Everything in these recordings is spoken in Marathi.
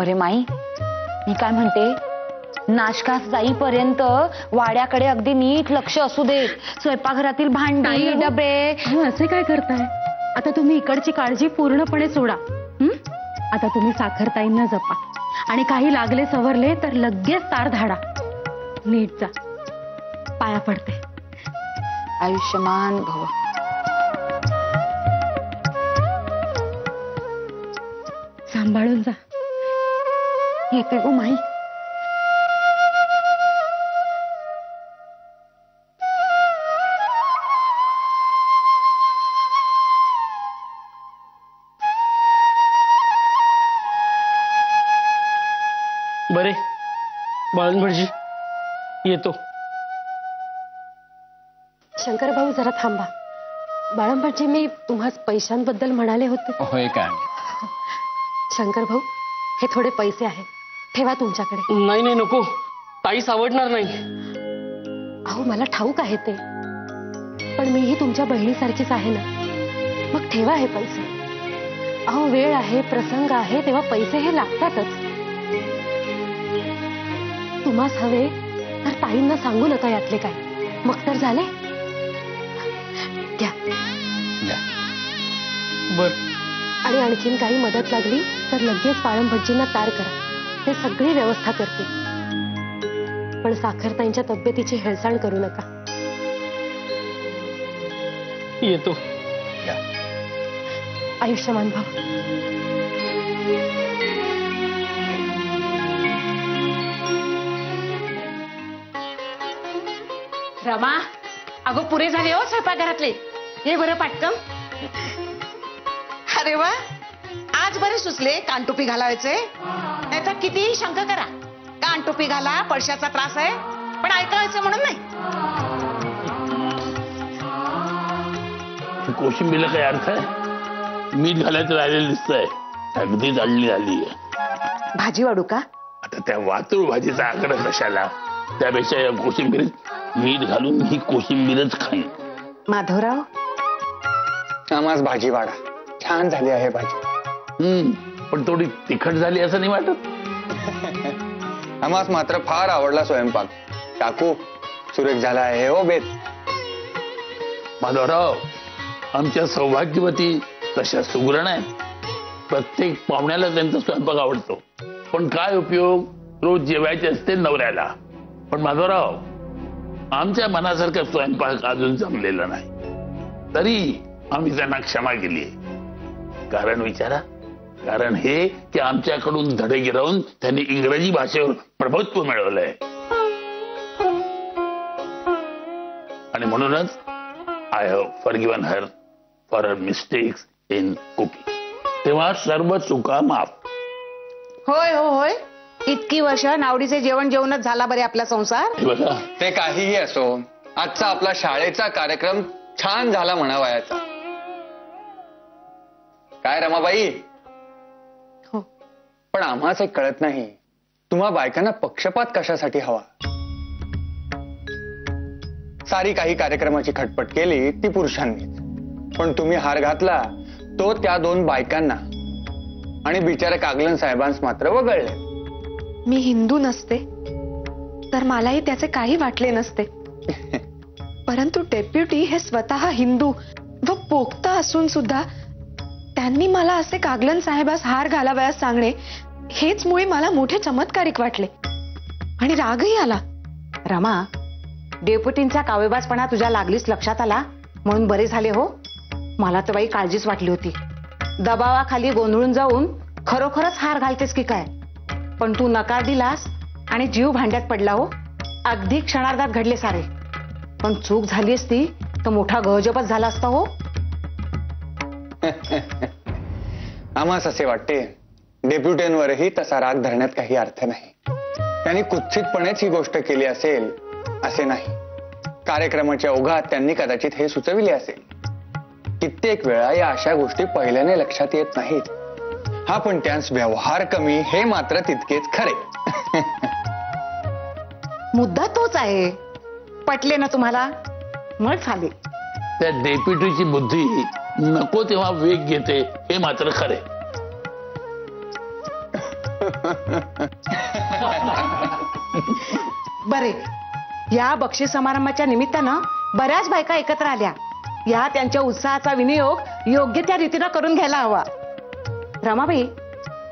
अरे माई, मी काय म्हणते, नाशकास जाईपर्यंत वाड्याकडे अगदी नीट लक्ष असू दे. स्वयंपाकघरातील भांडी डबे. असे काय करताय? आता तुम्ही इकडची काळजी पूर्णपणे सोडा. आता तुम्ही साखरताईंना जपा आणि काही लागले सवरले तर लगेच तार धाडा. नीट जा, पाया पडते. आयुष्यमान भव. सांभाळून जा. येते गो माई. बरे बाळन भटजी, येतो. शंकर भाऊ जरा थांबा. बाळंभटजी, मी तुम्हाच पैशांबद्दल म्हणाले होते. होय काय? शंकर भाऊ, हे थोडे पैसे आहेत, ठेवा तुमच्याकडे. नाही नाही नको, काहीच आवडणार नाही. अहो मला ठाऊक आहे ते, पण मीही तुमच्या बहिणीसारखीच आहे ना. मग ठेवा हे पैसे. अहो वेळ आहे, प्रसंग आहे, तेव्हा पैसे हे लागतातच. तुम्हास हवे तर ताईंना सांगू नका यातले काय. मग तर झाले. घ्या. बर. आणि आणखीन काही मदत लागली तर लगेच बाळंभटजींना तार करा. ते सगळी व्यवस्था करतील. पण साखरताईंच्या तब्येतीची हेळसांड करू नका. येतो. आयुष्यमान भाव. रमा, अगं पुरे झाले हो स्वयंपाकघरातले. हे बरं पाटकम. अरे वा, आज बरे सुचले कानटोपी घालायचे. नाहीतर कितीही शंका करा, कानटोपी घाला, पळशाचा त्रास आहे, पण ऐकायचं म्हणून नाही. कोशिंबीरला काय अर्थ आहे? मीठ घालायचं राहिलेलं दिसतंय. अगदी जाळली झाली. भाजी वाढू का? आता त्या वातूळ भाजीचा आग्रह कशाला? त्यापेक्षा या कोशिंबीरीत मीठ घालून ही कोशिंबीरच खाईन. माधवराव, आम्हाच भाजी वाढा. छान झाली आहे भाजी. पण थोडी तिखट झाली असं नाही वाटत? आम्हास मात्र फार आवडला स्वयंपाक. काकू, सुरेख झाला आहे हो बेत. माधवराव, आमच्या सौभाग्यवती तशा सुगरण आहेत. प्रत्येक पाहुण्याला त्यांचा स्वयंपाक आवडतो. पण काय उपयोग, रोज जेवायचे असते नवऱ्याला. पण माधवराव, आमच्या मनासारखा स्वयंपाक अजून जमलेला नाही. तरी आम्ही त्यांना क्षमा केली. कारण विचारा. कारण हे की आमच्याकडून धडे गिरवून त्यांनी इंग्रजी भाषेवर प्रभुत्व मिळवलंय. आणि म्हणूनच I have forgiven her for her mistakes in cooking. तेव्हा सर्व चुका माफ. होय हो होय. इतकी वर्ष नावडीचे जेवण जेवणच झाला बरे आपला संसार. ते काहीही असो, आजचा आपला शाळेचा कार्यक्रम छान झाला म्हणावयाचा. काय रमाबाई? हो. पण आम्हाच एक कळत नाही, तुम्हा बायकांना पक्षपात कशासाठी हवा? सारी काही कार्यक्रमाची खटपट केली ती पुरुषांनीच, पण तुम्ही हार घातला तो त्या दोन बायकांना, आणि बिचाऱ्या कागलन साहेबांस मात्र वगळले. मी हिंदू नसते तर मलाही त्याचे काही वाटले नसते. परंतु डेप्युटी हे स्वतः हिंदू व पोक्ता असून सुद्धा त्यांनी मला असे कागलन साहेबास हार घालावयास सांगणे, हेच मुळे मला मोठे चमत्कारिक वाटले आणि रागही आला. रमा, डेप्युटींचा कावेबाजपणा तुझ्या लागलीच लक्षात आला म्हणून बरे झाले हो. मला तर बाई काळजीच वाटली होती. दबावाखाली गोंधळून जाऊन खरोखरच हार घालतेस की काय? पण तू नकार दिलास आणि जीव भांड्यात पडला हो. अगदी क्षणार्धात घडले सारे. पण चूक झाली असती तर मोठा गहजपच झाला असता हो. आम्हास असे वाटते, डेप्युटींवरही तसा राग धरण्यात काही अर्थ नाही. त्यांनी कुत्सितपणेच ही गोष्ट केली असेल असे नाही. कार्यक्रमाच्या ओघात त्यांनी कदाचित हे सुचविले असेल. कित्येक वेळा या अशा गोष्टी पहिल्याने लक्षात येत नाहीत. हा, पण त्यांस व्यवहार कमी हे मात्र तितकेच खरे. मुद्दा तोच आहे. पटले ना तुम्हाला? मग झाले. त्या डेप्युटीची बुद्धी नको तेव्हा वेग घेते हे मात्र खरे. बरे, या बक्षीस समारंभाच्या निमित्तानं बऱ्याच बायका एकत्र आल्या. या त्यांच्या उत्साहाचा विनियोग योग्य त्या रीतीनं करून घ्यायला हवा. रमाबाई,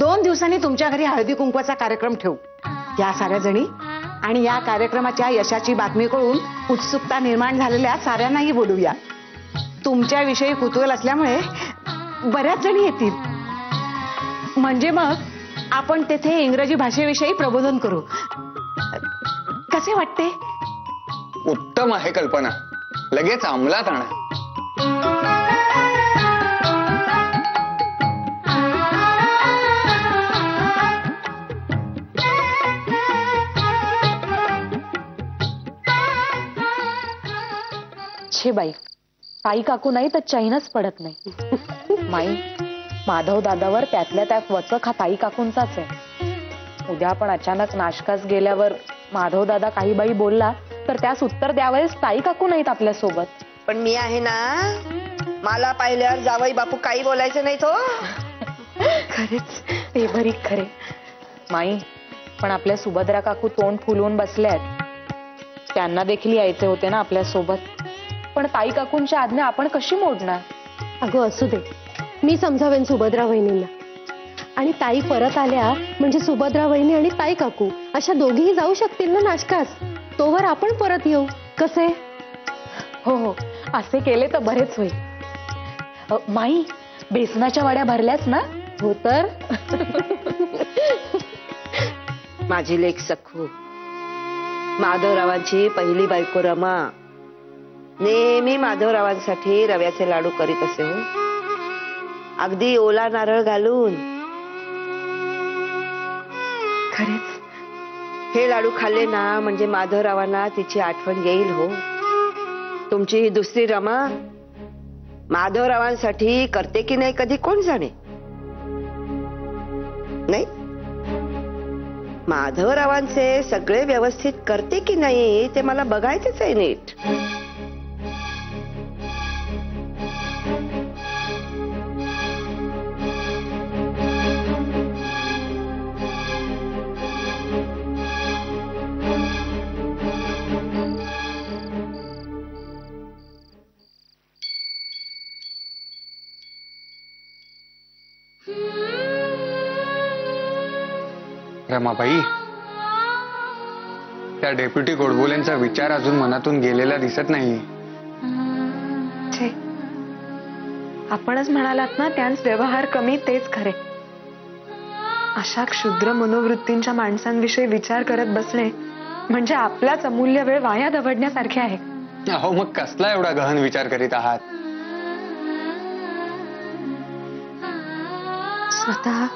2 दिवसांनी तुमच्या घरी हळदी कुंकवाचा कार्यक्रम ठेवू. या साऱ्या जणी आणि या कार्यक्रमाच्या यशाची बातमी कळून उत्सुकता निर्माण झालेल्या साऱ्यांनाही बोलूया. तुमच्याविषयी कुतूहल असल्यामुळे बऱ्याच जणी येतील. म्हणजे मग आपण तेथे इंग्रजी भाषेविषयी प्रबोधन करू. कसे वाटते? उत्तम आहे कल्पना. लगेच अंमलात आणा. छे बाई, ताई काकू नाही तर चैनच पडत नाही. माई, माधव दादावर त्यातल्या त्यात वचक हा ताई काकूंचाच आहे. उद्या पण अचानक नाशकास गेल्यावर माधव दादा काही बाई बोलला तर त्यास उत्तर द्यावयास ताई काकू नाहीत आपल्या सोबत. पण मी आहे ना, मला पाहिल्यावर जावई बापू काही बोलायचं नाही तो. खरेच ते भरी खरे. माई, पण आपल्या सुभद्रा काकू तोंड फुलवून बसल्यात. त्यांना देखील यायचे होते ना आपल्या सोबत. पण ताई काकूंची आज्ञा आपण कशी मोडणार? अगं असू दे, मी समजावेन सुभद्रा वहिनींना. आणि ताई परत आल्या म्हणजे सुभद्रा वहिनी आणि ताई काकू अशा दोघीही जाऊ शकतील ना नाशकास. तोवर आपण परत येऊ. कसे? हो हो, असे केले तर बरेच होईल. माई, बेसनाच्या वड्या भरल्यास ना? हो तर. माझी लेक सखू, माधवरावांची पहिली बायको रमा नेहमी माधवरावांसाठी रव्याचे लाडू करीत असे हो. अगदी ओला नारळ घालून. खरेच हे लाडू खाल्ले ना म्हणजे माधवरावांना तिची आठवण येईल हो. तुमची ही दुसरी रमा माधवरावांसाठी करते की नाही कधी कोण जाणे. नाही, माधवरावांचे सगळे व्यवस्थित करते की नाही ते मला बघायचंच आहे नीट. रमाबाई, त्या डेप्युटी गोडबोलेंचा विचार अजून मनातून गेलेला दिसत नाही. छे, आपणच म्हणालात ना त्यांस व्यवहार कमी तेच खरे. अशा क्षुद्र मनोवृत्तींच्या माणसांविषयी विचार करत बसणे म्हणजे आपलाच अमूल्य वेळ वाया दवडण्यासारखे आहे. अहो, मग कसला एवढा गहन विचार करीत आहात? स्वतः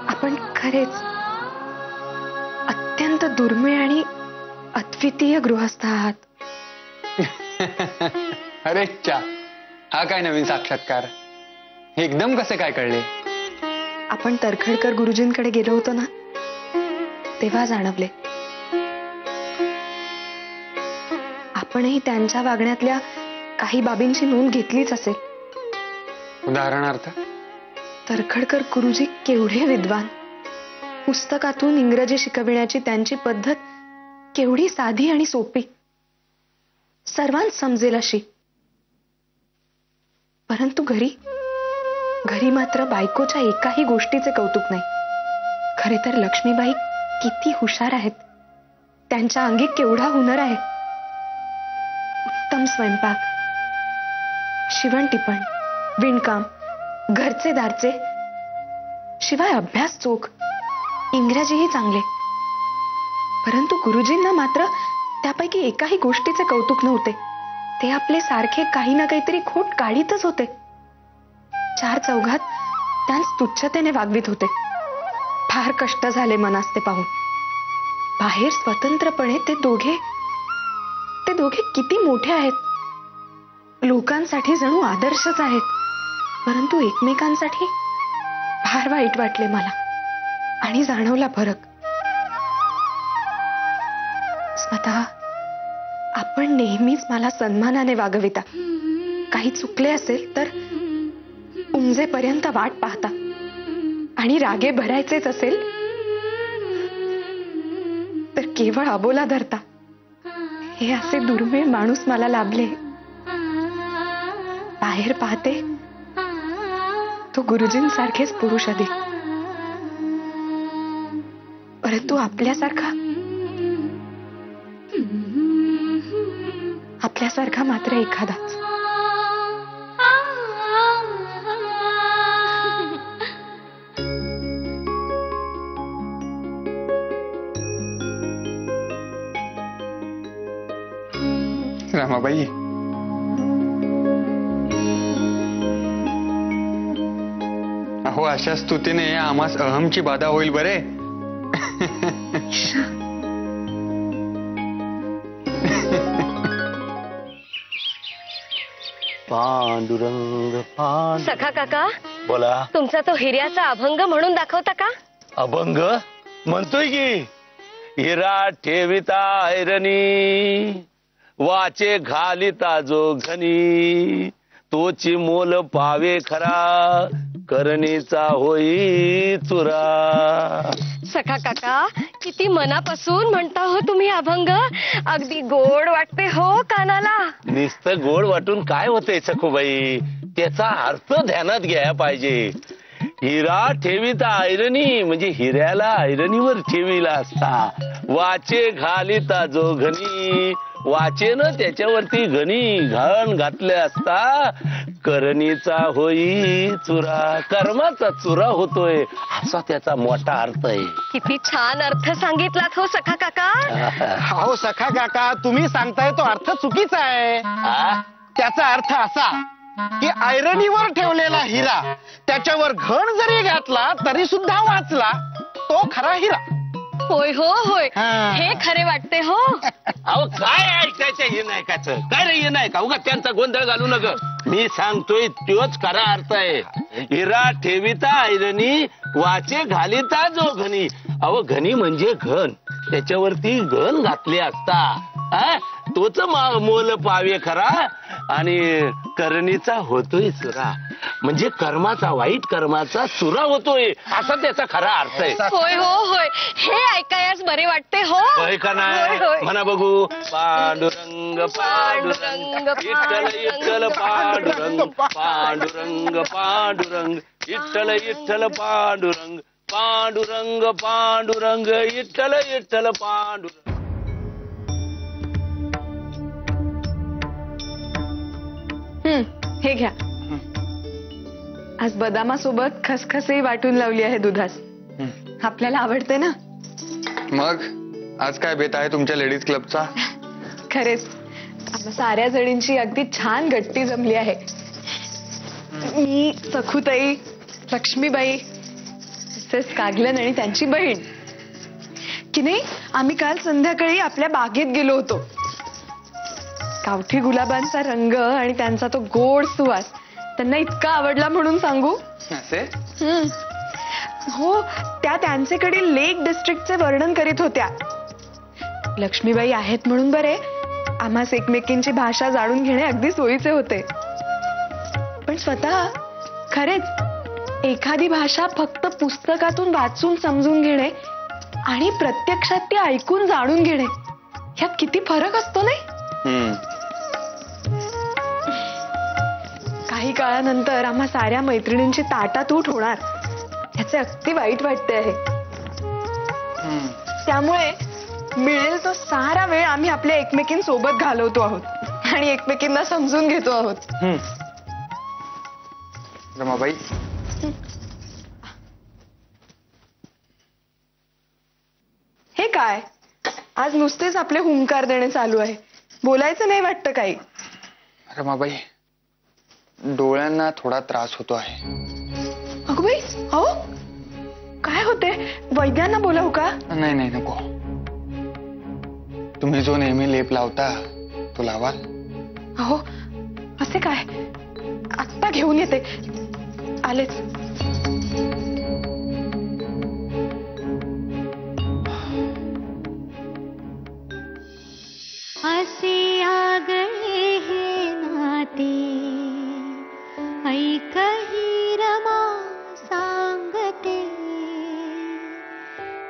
आपण खरेच अत्यंत दुर्मिळ आणि अद्वितीय गृहस्थ आहात. अरे चा, हा काय नवीन साक्षात्कार? एकदम कसे काय कळले? आपण तरखडकर गुरुजींकडे गेलो होतो ना, तेव्हा जाणवले. आपणही त्यांच्या वागण्यातल्या काही बाबींची नोंद घेतलीच असेल. उदाहरणार्थ? तरखडकर गुरुजी केवढे विद्वान. पुस्तकातून इंग्रजी शिकविण्याची त्यांची पद्धत केवढी साधी आणि सोपी, सर्वांस समजेल अशी. परंतु घरी मात्र बायकोच्या एकाही गोष्टीचे कौतुक नाही. खरे तर लक्ष्मीबाई किती हुशार आहेत. त्यांच्या अंगी केवढा हुनर आहे. उत्तम स्वयंपाक, शिवणटिपण, विणकाम, घरचे दारचे, शिवाय अभ्यास चोख, इंग्रजीही चांगले. परंतु गुरुजींना मात्र त्यापैकी एकाही गोष्टीचे कौतुक नव्हते. ते आपले सारखे काही ना काहीतरी खोट काढीतच होते. 4 चौघात त्यांस तुच्छतेने वागवीत होते. फार कष्ट झाले मनास ते पाहून. बाहेर स्वतंत्रपणे ते दोघे किती मोठे आहेत. लोकांसाठी जणू आदर्शच आहेत. परंतु एकमेकांसाठी फार वाईट वाटले मला आणि जाणवला फरक. स्वतः आपण नेहमीच मला सन्मानाने वागविता. काही चुकले असेल तर उमजेपर्यंत वाट पाहता आणि रागे भरायचेच असेल तर केवळ अबोला धरता. हे असे दुर्मिळ माणूस मला लाभले. बाहेर पाहते तो गुरुजींसारखेच पुरुष अधिक, परंतु आपल्यासारखा मात्र एखादाच. रमाबाई, अहो अशा स्तुतीने आम्हास अहमची बाधा होईल बरे. पांडुरंग सखा काका, बोला. तुमचा तो हिऱ्याचा अभंग म्हणून दाखवता का? अभंग म्हणतोय की, हिरा ठेविता ऐरणी, वाचे घालिता जो घनी, तोची मोल पावे खरा, करणीचा होई चुरा. सखा काका, किती मनापासून म्हणता हो तुम्ही अभंग. अगदी गोड वाटते हो कानाला. नुसतं गोड वाटून काय होतंय सखूबाई, त्याचा अर्थ ध्यानात घ्यायला पाहिजे. हिरा ठेविता ऐरणी म्हणजे हिऱ्याला ऐरणीवर ठेविला असता. वाचे घालिता जो घनी, वाचेनं त्याच्यावरती घणी घाण घातले असता, करणीचा होई चुरा, कर्माचा चुरा होतोय, असा त्याचा मोठा अर्थ आहे. किती छान अर्थ सांगितलात हो सखा काका. हो सखा काका, तुम्ही सांगताय तो अर्थ चुकीचा आहे. त्याचा अर्थ असा की ऐरणीवर ठेवलेला हिरा त्याच्यावर घण जरी घातला तरी सुद्धा वाचला, तो खरा हिरा. होय हो होय, हे खरे वाटते हो. अहो काय ऐकायचं हे नाही काच, काय रे हे नाही का, उगा त्यांचा गोंधळ घालू नका. मी सांगतोय तोच खरा अर्थ आहे. हिरा ठेविता ऐरणी, वाचे घालिता जो घनी. अहो घनी म्हणजे घन, त्याच्यावरती घन घातले असता, तोच मोल पावे खरा, आणि करणीचा होतोय चुरा, म्हणजे कर्माचा, वाईट कर्माचा चुरा होतोय, असा त्याचा खरा अर्थ आहे. होय हो होय, हे ऐकायच बरे वाटते हो. होय का नाही, म्हणा बघू. पांडुरंग पांडुरंग विठ्ठल विठ्ठल पांडुरंग, पांडुरंग पांडुरंग विठ्ठल विठ्ठल पांडुरंग, पांडुरंग पांडुरंग विठ्ठल विठ्ठल पांडुरंग. हे घ्या. आज बदामासोबत खसखसही वाटून लावली आहे दुधास. आपल्याला आवडते ना. मग आज काय बेत आहे तुमच्या लेडीज क्लबचा? खरेच आम्हा साऱ्या जणींची अगदी छान गट्टी जमली आहे. मी, सखूताई, लक्ष्मीबाई, तसेच कागलन आणि त्यांची बहीण. की नाही, आम्ही काल संध्याकाळी आपल्या बागेत गेलो होतो. गावठी गुलाबांचा रंग आणि त्यांचा तो गोड सुवास त्यांना इतका आवडला म्हणून सांगू. असे? हो, त्या त्यांचेकडील लेक डिस्ट्रिक्टचे वर्णन करीत होत्या. लक्ष्मीबाई आहेत म्हणून बरे, आम्हास एकमेकींची भाषा जाणून घेणे अगदी सोयीचे होते. पण स्वतः खरेच एखादी भाषा फक्त पुस्तकातून वाचून समजून घेणे आणि प्रत्यक्षात ती ऐकून जाणून घेणे यात किती फरक असतो नाही. काही काळानंतर आम्हा साऱ्या मैत्रिणींची ताटातूट होणार याचे अगदी वाईट वाटते आहे. त्यामुळे मिळेल तो सारा वेळ आम्ही आपल्या एकमेकींसोबत घालवतो आहोत आणि एकमेकींना समजून घेतो आहोत. रमाबाई, हे काय, आज नुसतेच आपले हुंकार देणे चालू आहे, बोलायचं नाही वाटतं काही. रमाबाई, डोळ्यांना थोडा त्रास होतो आहे. अगं बाई, अहो काय होते, वैद्यांना बोलावू का? नाही नाही नको. तुम्ही जो नेहमी लेप लावता तो लावाल? अहो असे काय, आत्ता घेऊन येते, आलेच. असे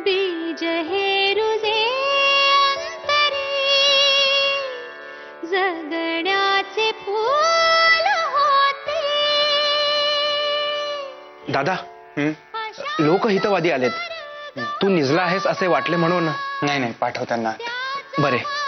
बीज हे रुजे अंतरी, जगण्याचे फूल होते. दादा, लोकहितवादी आलेत. तू निजला आहेस असे वाटले म्हणून. नाही नाही, पाठव त्यांना. बरे.